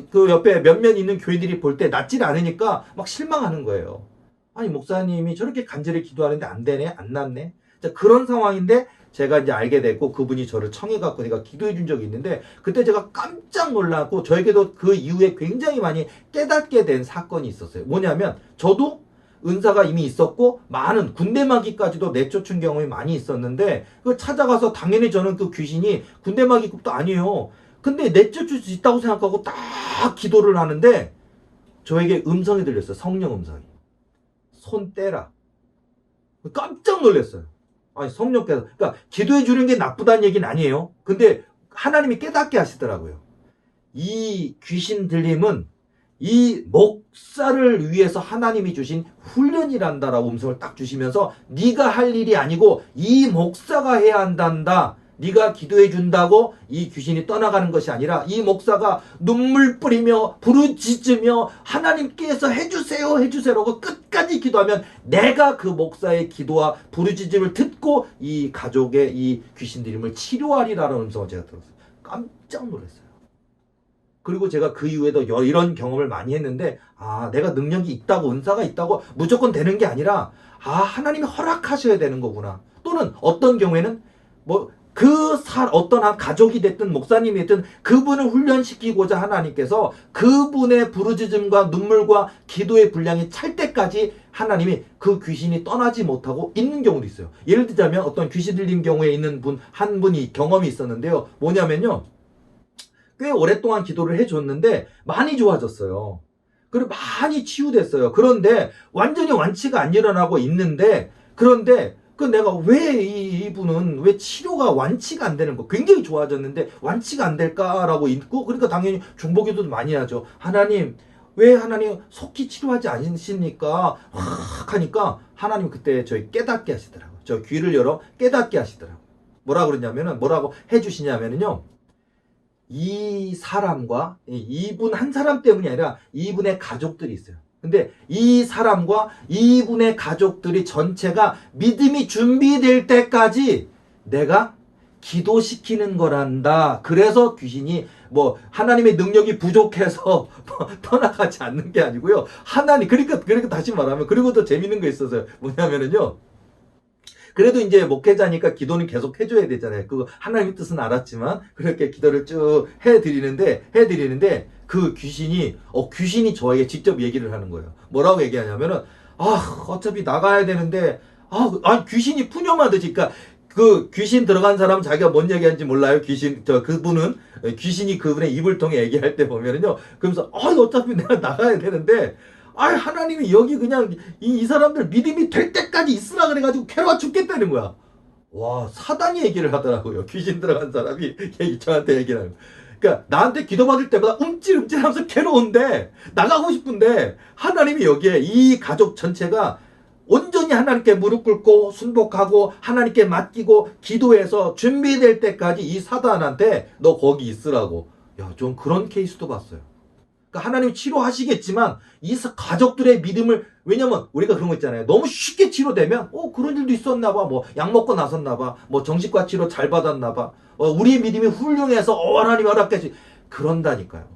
그 옆에 몇몇 있는 교인들이 볼 때 낫질 않으니까 막 실망하는 거예요. 아니, 목사님이 저렇게 간절히 기도하는데 안 되네? 안 낫네? 자, 그런 상황인데 제가 이제 알게 됐고 그분이 저를 청해갖고 제가 기도해 준 적이 있는데 그때 제가 깜짝 놀랐고 저에게도 그 이후에 굉장히 많이 깨닫게 된 사건이 있었어요. 뭐냐면 저도 은사가 이미 있었고 많은 군대마귀까지도 내쫓은 경험이 많이 있었는데 그걸 찾아가서 당연히 저는 그 귀신이 군대마귀급도 아니에요. 근데 내쫓을 수 있다고 생각하고 딱 기도를 하는데 저에게 음성이 들렸어요. 성령 음성이. 손 떼라. 깜짝 놀랐어요. 아니 성령께서 그러니까 기도해 주는 게 나쁘다는 얘기는 아니에요. 근데 하나님이 깨닫게 하시더라고요. 이 귀신 들림은 이 목사를 위해서 하나님이 주신 훈련이란다라고 음성을 딱 주시면서 네가 할 일이 아니고 이 목사가 해야 한단다. 네가 기도해 준다고 이 귀신이 떠나가는 것이 아니라 이 목사가 눈물 뿌리며 부르짖으며 하나님께서 해주세요 해주세요라고 끝까지 기도하면 내가 그 목사의 기도와 부르짖음을 듣고 이 가족의 이 귀신 들림을 치료하리라는 음성을 제가 들었어요. 깜짝 놀랐어요. 그리고 제가 그 이후에도 이런 경험을 많이 했는데 내가 능력이 있다고 은사가 있다고 무조건 되는 게 아니라 하나님이 허락하셔야 되는 거구나. 또는 어떤 경우에는 어떤 한 가족이 됐든 목사님이 됐든 그분을 훈련시키고자 하나님께서 그분의 부르짖음과 눈물과 기도의 분량이 찰 때까지 하나님이 그 귀신이 떠나지 못하고 있는 경우도 있어요. 예를 들자면 어떤 귀신 들린 경우에 있는 한 분이 경험이 있었는데요. 뭐냐면요. 꽤 오랫동안 기도를 해줬는데 많이 좋아졌어요. 그리고 많이 치유됐어요. 그런데 완전히 완치가 안 일어나고 있는데 그런데 내가 왜 이분은 왜 치료가 완치가 안 되는 거 굉장히 좋아졌는데 완치가 안 될까라고 있고 그러니까 당연히 중보기도도 많이 하죠. 하나님 왜 하나님 속히 치료하지 않으십니까? 확 하니까 하나님 그때 저희 깨닫게 하시더라고요. 저 귀를 열어 깨닫게 하시더라고요. 뭐라고 해주시냐면요. 이 사람과 이분 한 사람 때문이 아니라 이분의 가족들이 있어요. 근데 이 사람과 이분의 가족들이 전체가 믿음이 준비될 때까지 내가 기도시키는 거란다. 그래서 귀신이 하나님의 능력이 부족해서 떠나가지 않는 게 아니고요. 그러니까 다시 말하면 그리고 더 재밌는 거 있어서요. 뭐냐면은요. 그래도 이제 목회자니까 기도는 계속 해줘야 되잖아요. 그거 하나님의 뜻은 알았지만 그렇게 기도를 쭉 해드리는데 그 귀신이 저에게 직접 얘기를 하는 거예요. 뭐라고 얘기하냐면은 어차피 나가야 되는데 귀신이 푸념하듯이 그러니까 그 귀신 들어간 사람 자기가 뭔 얘기하는지 몰라요. 그분은 귀신이 그분의 입을 통해 얘기할 때 보면은요. 그러면서 어차피 내가 나가야 되는데 하나님이 여기 그냥 이 사람들 믿음이 될 때까지 있으라 그래가지고 괴로워 죽겠다는 거야. 와, 사단이 얘기를 하더라고요. 귀신 들어간 사람이 저한테 얘기를 하고. 그러니까 나한테 기도받을 때마다 움찔움찔하면서 괴로운데 나가고 싶은데 하나님이 여기에 이 가족 전체가 온전히 하나님께 무릎 꿇고 순복하고 하나님께 맡기고 기도해서 준비될 때까지 이 사단한테 너 거기 있으라고. 야, 좀 그런 케이스도 봤어요. 그러니까 하나님 치료하시겠지만 이 가족들의 믿음을 왜냐면 우리가 그런 거 있잖아요. 너무 쉽게 치료되면 그런 일도 있었나 봐. 약 먹고 나섰나 봐. 정신과 치료 잘 받았나 봐. 우리의 믿음이 훌륭해서 하나님 허락해 그런다니까요.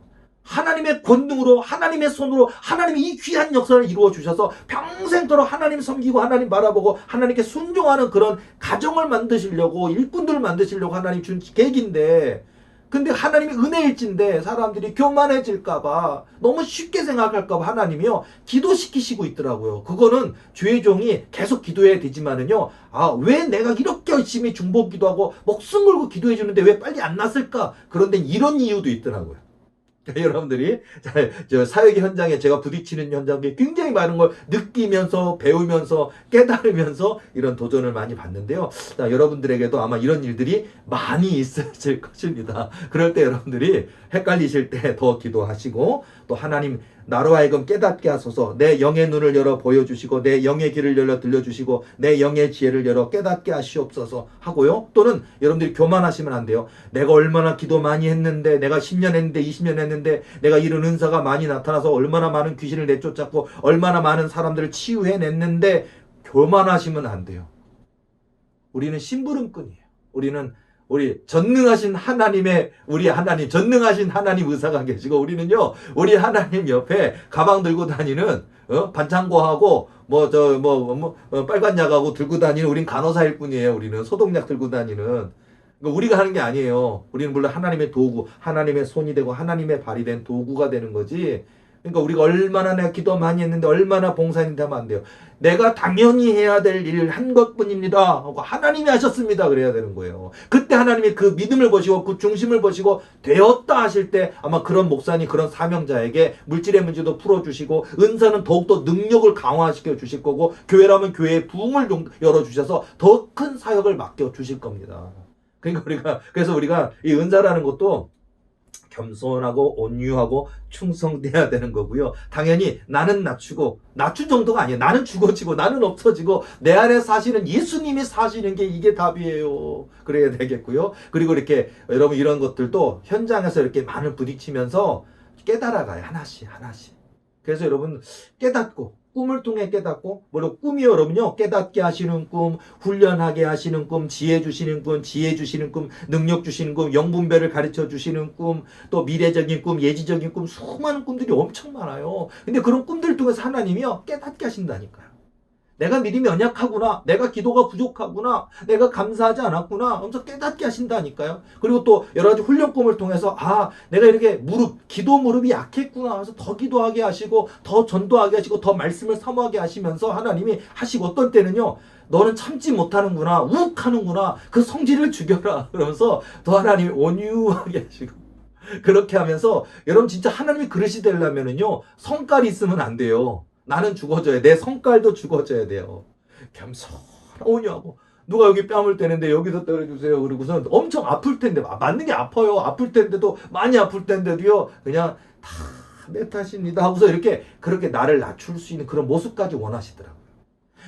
하나님의 권능으로 하나님의 손으로 하나님이 이 귀한 역사를 이루어 주셔서 평생도록 하나님 섬기고 하나님 바라보고 하나님께 순종하는 그런 가정을 만드시려고 일꾼들을 만드시려고 하나님 준 계획인데 근데 하나님이 은혜일진데 사람들이 교만해질까봐 너무 쉽게 생각할까봐 하나님이요 기도시키시고 있더라고요. 그거는 주의 종이 계속 기도해야 되지만은요, 아, 왜 내가 이렇게 열심히 중보 기도하고 목숨 걸고 기도해 주는데 왜 빨리 안 났을까? 그런데 이런 이유도 있더라고요. 여러분들이 저 사역 현장에 제가 부딪히는 현장에 굉장히 많은 걸 느끼면서 배우면서 깨달으면서 이런 도전을 많이 받는데요. 자, 여러분들에게도 아마 이런 일들이 많이 있으실 것입니다. 그럴 때 여러분들이 헷갈리실 때 더 기도하시고, 또 하나님 나로 하여금 깨닫게 하소서, 내 영의 눈을 열어 보여주시고 내 영의 귀를 열어 들려주시고 내 영의 지혜를 열어 깨닫게 하시옵소서 하고요. 또는 여러분들이 교만하시면 안 돼요. 내가 얼마나 기도 많이 했는데, 내가 10년 했는데 20년 했는데 내가 이런 은사가 많이 나타나서 얼마나 많은 귀신을 내쫓았고 얼마나 많은 사람들을 치유해냈는데, 교만하시면 안 돼요. 우리는 심부름꾼이에요. 우리 전능하신 하나님의, 우리 하나님, 전능하신 하나님 의사가 계시고, 우리는요 우리 하나님 옆에 가방 들고 다니는 반창고하고 빨간 약하고 들고 다니는 우린 간호사일 뿐이에요. 우리는 소독약 들고 다니는. 우리가 하는 게 아니에요. 우리는 물론 하나님의 도구, 하나님의 손이 되고 하나님의 발이 된 도구가 되는 거지. 그러니까 우리가 얼마나 내가 기도 많이 했는데 얼마나 봉사했는데 하면 안 돼요. 내가 당연히 해야 될 일을 한 것뿐입니다 하고 하나님이 하셨습니다 그래야 되는 거예요. 그때 하나님이 그 믿음을 보시고 그 중심을 보시고 되었다 하실 때, 아마 그런 목사님, 그런 사명자에게 물질의 문제도 풀어주시고 은사는 더욱더 능력을 강화시켜 주실 거고, 교회라면 교회의 부흥을 열어주셔서 더 큰 사역을 맡겨주실 겁니다. 그러니까 그래서 우리가 이 은사라는 것도 겸손하고 온유하고 충성돼야 되는 거고요. 당연히 나는 낮춘 정도가 아니에요. 나는 죽어지고 나는 없어지고 내 안에 사시는 예수님이 사시는 게 이게 답이에요. 그래야 되겠고요. 그리고 이렇게 여러분 이런 것들도 현장에서 이렇게 많이 부딪히면서 깨달아가요. 하나씩. 그래서 여러분 깨닫고, 꿈을 통해 깨닫고, 물론 꿈이 여러분요 깨닫게 하시는 꿈, 훈련하게 하시는 꿈, 지혜 주시는 꿈, 능력 주시는 꿈, 영분별을 가르쳐 주시는 꿈, 또 미래적인 꿈, 예지적인 꿈, 수많은 꿈들이 엄청 많아요. 근데 그런 꿈들을 통해서 하나님이요 깨닫게 하신다니까요. 내가 믿음이 연약하구나, 내가 기도가 부족하구나, 내가 감사하지 않았구나 하면서 깨닫게 하신다니까요. 그리고 또 여러 가지 훈련 꿈을 통해서, 아, 내가 이렇게 기도 무릎이 약했구나 하면서 더 기도하게 하시고 더 전도하게 하시고 더 말씀을 사모하게 하시면서 하나님이 하시고, 어떤 때는요 너는 참지 못하는구나, 욱하는구나, 그 성질을 죽여라 그러면서 더 하나님이 온유하게 하시고, 그렇게 하면서 여러분 진짜 하나님이 그릇이 되려면은요 성깔이 있으면 안 돼요. 나는 죽어져야 돼. 내 성깔도 죽어져야 돼요. 겸손하고, 누가 여기 뺨을 때는데 여기서 때려주세요. 그러고선 엄청 아플 텐데, 맞는 게 아파요. 아플 텐데도, 많이 아플 텐데도요 그냥 다 내 탓입니다 하고서 이렇게 그렇게 나를 낮출 수 있는 그런 모습까지 원하시더라고요.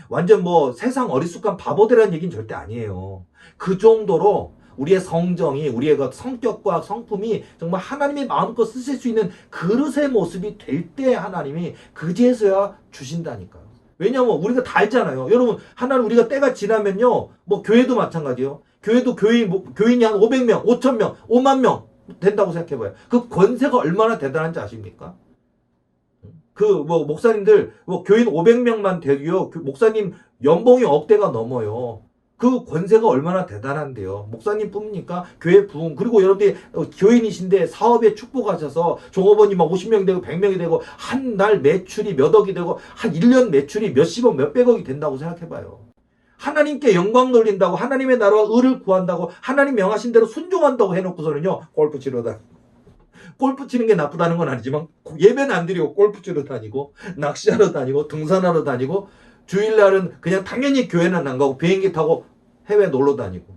완전 세상 어리숙한 바보들이라는 얘기는 절대 아니에요. 그 정도로 우리의 성정이, 우리의 그 성격과 성품이 정말 하나님이 마음껏 쓰실 수 있는 그릇의 모습이 될 때 하나님이 그제서야 주신다니까요. 왜냐하면 우리가 다 알잖아요. 여러분, 하나님 우리가 때가 지나면요, 교회도 마찬가지예요. 교회도 교인이 한 500명, 5,000명, 5만 명 된다고 생각해봐요. 그 권세가 얼마나 대단한지 아십니까? 목사님들, 교인 500명만 돼도요, 목사님 연봉이 억대가 넘어요. 그 권세가 얼마나 대단한데요. 목사님 뿐입니까? 교회 부흥, 그리고 여러분들이 교인이신데 사업에 축복하셔서 종업원이 50명이 되고 100명이 되고 한 달 매출이 몇 억이 되고 한 1년 매출이 몇십억, 몇백억이 된다고 생각해봐요. 하나님께 영광 돌린다고, 하나님의 나라와 의를 구한다고, 하나님 명하신 대로 순종한다고 해놓고서는요 골프 치러 다니고, 골프 치는 게 나쁘다는 건 아니지만 예배는 안 드리고 골프 치러 다니고, 낚시하러 다니고, 등산하러 다니고, 주일날은 그냥 당연히 교회는 안 가고 비행기 타고 해외 놀러 다니고.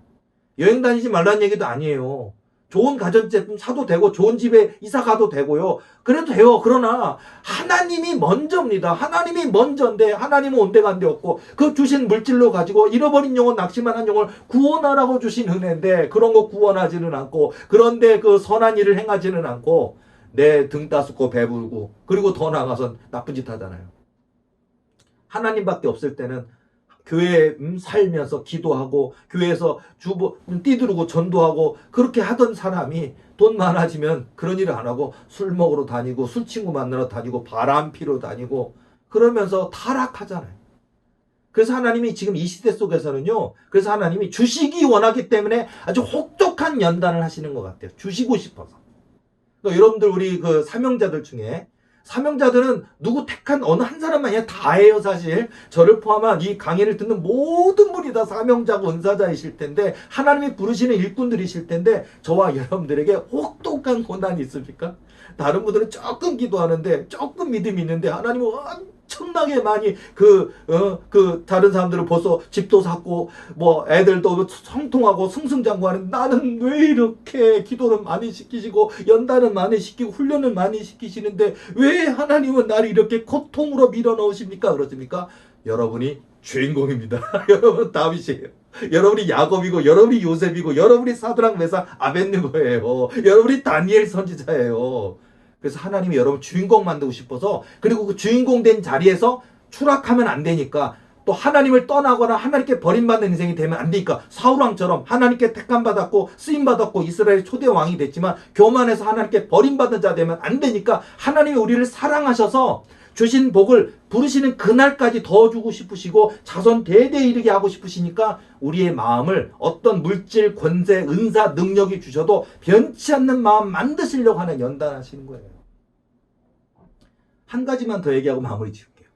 여행 다니지 말라는 얘기도 아니에요. 좋은 가전제품 사도 되고 좋은 집에 이사 가도 되고요. 그래도 돼요. 그러나 하나님이 먼저입니다. 하나님이 먼저인데 하나님은 온데간데 없고, 그 주신 물질로 가지고 잃어버린 영혼, 낙심한 한 영혼을 구원하라고 주신 은혜인데 그런 거 구원하지는 않고, 그런데 그 선한 일을 행하지는 않고 내 등 따숩고 배불고, 그리고 더 나아가서 나쁜 짓 하잖아요. 하나님밖에 없을 때는 교회에 살면서 기도하고 교회에서 띠두르고 전도하고 그렇게 하던 사람이 돈 많아지면 그런 일을 안 하고 술 먹으러 다니고 술 친구 만나러 다니고 바람 피러 다니고 그러면서 타락하잖아요. 그래서 하나님이 지금 이 시대 속에서는요, 그래서 하나님이 주시기 원하기 때문에 아주 혹독한 연단을 하시는 것 같아요. 주시고 싶어서. 그러니까 여러분들, 우리 그 사명자들 중에, 사명자들은 누구 택한 어느 한 사람만 아니라 다예요, 사실. 저를 포함한 이 강의를 듣는 모든 분이 다 사명자고 은사자이실 텐데, 하나님이 부르시는 일꾼들이실 텐데, 저와 여러분들에게 혹독한 고난이 있습니까? 다른 분들은 조금 기도하는데, 조금 믿음이 있는데, 하나님은 엄청나게 많이 다른 사람들은 벌써 집도 샀고, 뭐, 애들도 성통하고 승승장구하는, 나는 왜 이렇게 기도는 많이 시키시고, 연단은 많이 시키고, 훈련을 많이 시키시는데, 왜 하나님은 나를 이렇게 고통으로 밀어넣으십니까? 그렇습니까? 여러분이 주인공입니다. 여러분 다윗이에요. 여러분이 야곱이고, 여러분이 요셉이고, 여러분이 사드락 메삭 아벳느고예요. 여러분이 다니엘 선지자예요. 그래서 하나님이 여러분 주인공 만들고 싶어서, 그리고 그 주인공 된 자리에서 추락하면 안 되니까, 또 하나님을 떠나거나 하나님께 버림받는 인생이 되면 안 되니까, 사울왕처럼 하나님께 택함받았고 쓰임받았고 이스라엘 초대 왕이 됐지만 교만해서 하나님께 버림받은 자 되면 안 되니까, 하나님이 우리를 사랑하셔서 주신 복을 부르시는 그날까지 더 주고 싶으시고 자손 대대 이르게 하고 싶으시니까, 우리의 마음을 어떤 물질, 권세, 은사, 능력이 주셔도 변치 않는 마음 만드시려고 하는 연단하시는 거예요. 한 가지만 더 얘기하고 마무리 지을게요.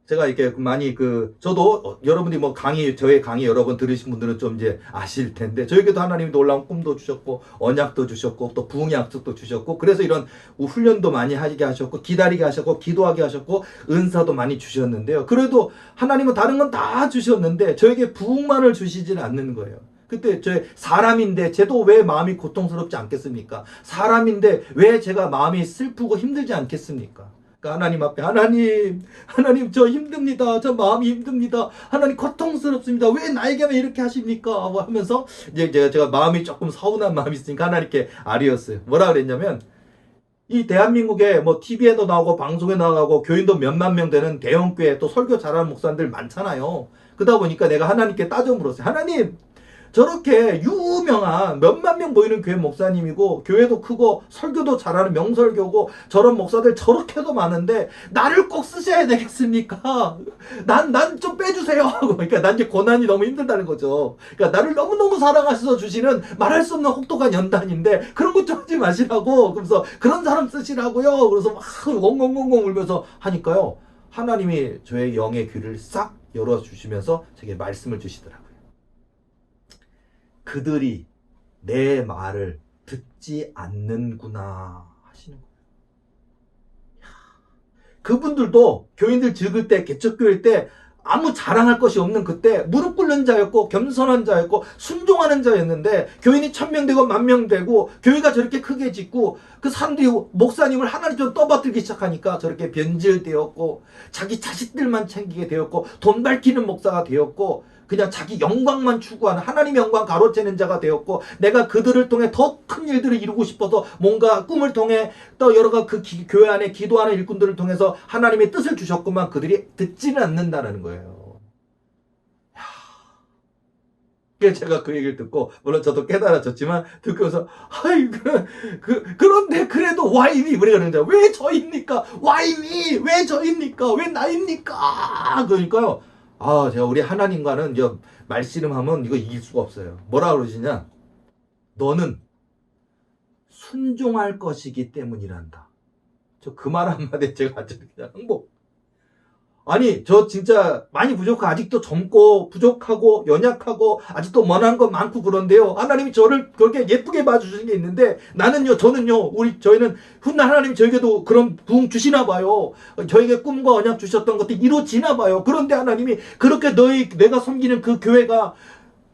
제가 이렇게 많이 저도 여러분이 뭐 저의 강의 여러 번 들으신 분들은 좀 이제 아실 텐데, 저에게도 하나님이 놀라운 꿈도 주셨고, 언약도 주셨고, 또 부흥의 약속도 주셨고, 그래서 이런 훈련도 많이 하게 하셨고, 기다리게 하셨고, 기도하게 하셨고, 은사도 많이 주셨는데요. 그래도 하나님은 다른 건 다 주셨는데, 저에게 부흥만을 주시지는 않는 거예요. 그때 사람인데 쟤도 왜 마음이 고통스럽지 않겠습니까? 사람인데 왜 제가 마음이 슬프고 힘들지 않겠습니까? 하나님 앞에, 하나님 저 힘듭니다. 저 마음이 힘듭니다. 하나님 고통스럽습니다. 왜 나에게만 이렇게 하십니까? 하면서 이제 제가 마음이 조금 서운한 마음이 있으니까 하나님께 아뢰었어요. 뭐라 그랬냐면, 이 대한민국에 뭐 TV에도 나오고 방송에 나가고 교인도 몇만 명 되는 대형교회, 또 설교 잘하는 목사님들 많잖아요. 그러다 보니까 내가 하나님께 따져 물었어요. 하나님, 저렇게 유명한 몇만 명 모이는 교회 목사님이고, 교회도 크고 설교도 잘하는 명설교고, 저런 목사들 저렇게도 많은데 나를 꼭 쓰셔야 되겠습니까? 난 좀 빼주세요. 그러니까 난 이제 고난이 너무 힘들다는 거죠. 그러니까 나를 너무너무 사랑하셔서 주시는 말할 수 없는 혹독한 연단인데 그런 것 좀 하지 마시라고. 그러면서 그런 사람 쓰시라고요. 그래서 막 엉엉엉엉 울면서 하니까요, 하나님이 저의 영의 귀를 싹 열어주시면서 제게 말씀을 주시더라고요. 그들이 내 말을 듣지 않는구나 하시는 거예요. 그분들도 교인들 적을 때, 개척교회 때 아무 자랑할 것이 없는 그때 무릎 꿇는 자였고 겸손한 자였고 순종하는 자였는데, 교인이 1000명 되고 10,000명 되고 교회가 저렇게 크게 짓고 그 사람들이 목사님을 하나님처럼 떠받들기 시작하니까 저렇게 변질되었고, 자기 자식들만 챙기게 되었고, 돈 밝히는 목사가 되었고, 그냥 자기 영광만 추구하는, 하나님의 영광 가로채는 자가 되었고, 내가 그들을 통해 더 큰 일들을 이루고 싶어서 뭔가 꿈을 통해 또 여러 교회 안에 기도하는 일꾼들을 통해서 하나님의 뜻을 주셨구만, 그들이 듣지는 않는다는 거예요. 그래서 제가 그 얘기를 듣고, 물론 저도 깨달아졌지만, 듣고서, 그런데 그래도 why me? 우리가 그러는 거야. 왜 저입니까? why me? 왜 저입니까? 왜 나입니까? 그러니까요, 제가 우리 하나님과는 이제 말씨름하면 이거 이길 수가 없어요. 뭐라 그러시냐? 너는 순종할 것이기 때문이란다. 저 그 말 한마디에 제가 아주 그냥 행복. 아니, 저 진짜 많이 부족하고, 아직도 젊고 부족하고 연약하고 아직도 원하는 건 많고 그런데요, 하나님이 저를 그렇게 예쁘게 봐주시는 게 있는데, 저는요, 저희는 훗날 하나님이 저에게도 그런 부흥 주시나 봐요. 저에게 꿈과 언약 주셨던 것들이 이루어지나 봐요. 그런데 하나님이 그렇게 내가 섬기는 그 교회가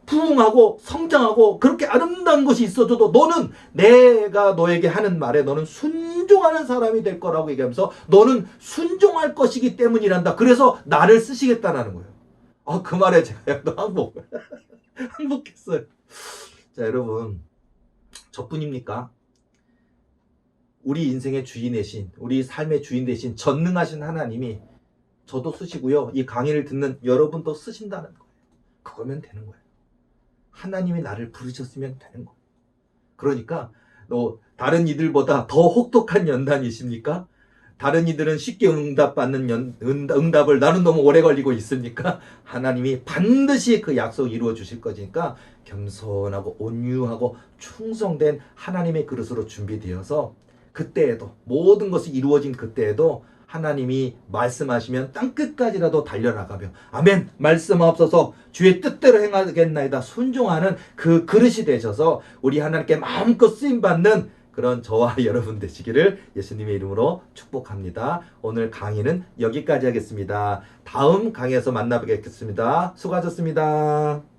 부흥하고 성장하고 그렇게 아름다운 것이 있어줘도, 너는 내가 너에게 하는 말에 너는 순종하는 사람이 될 거라고 얘기하면서, 너는 순종할 것이기 때문이란다. 그래서 나를 쓰시겠다는 거예요. 그 말에 제가 또 행복했어요. 자, 여러분, 저뿐입니까? 우리 인생의 주인 되신, 우리 삶의 주인 되신 전능하신 하나님이 저도 쓰시고요, 이 강의를 듣는 여러분도 쓰신다는 거예요. 그거면 되는 거예요. 하나님이 나를 부르셨으면 되는 거예요. 그러니까 다른 이들보다 더 혹독한 연단이십니까? 다른 이들은 쉽게 응답받는 응답을 나는 너무 오래 걸리고 있으니까 하나님이 반드시 그 약속 이루어 주실 거니까 겸손하고 온유하고 충성된 하나님의 그릇으로 준비되어서 그때에도 모든 것이 이루어진 그때에도 하나님이 말씀하시면 땅끝까지라도 달려나가며 아멘 말씀하옵소서 주의 뜻대로 행하겠나이다 순종하는 그 그릇이 되셔서 우리 하나님께 마음껏 쓰임받는 그런 저와 여러분 되시기를 예수님의 이름으로 축복합니다. 오늘 강의는 여기까지 하겠습니다. 다음 강의에서 만나 뵙겠습니다. 수고하셨습니다.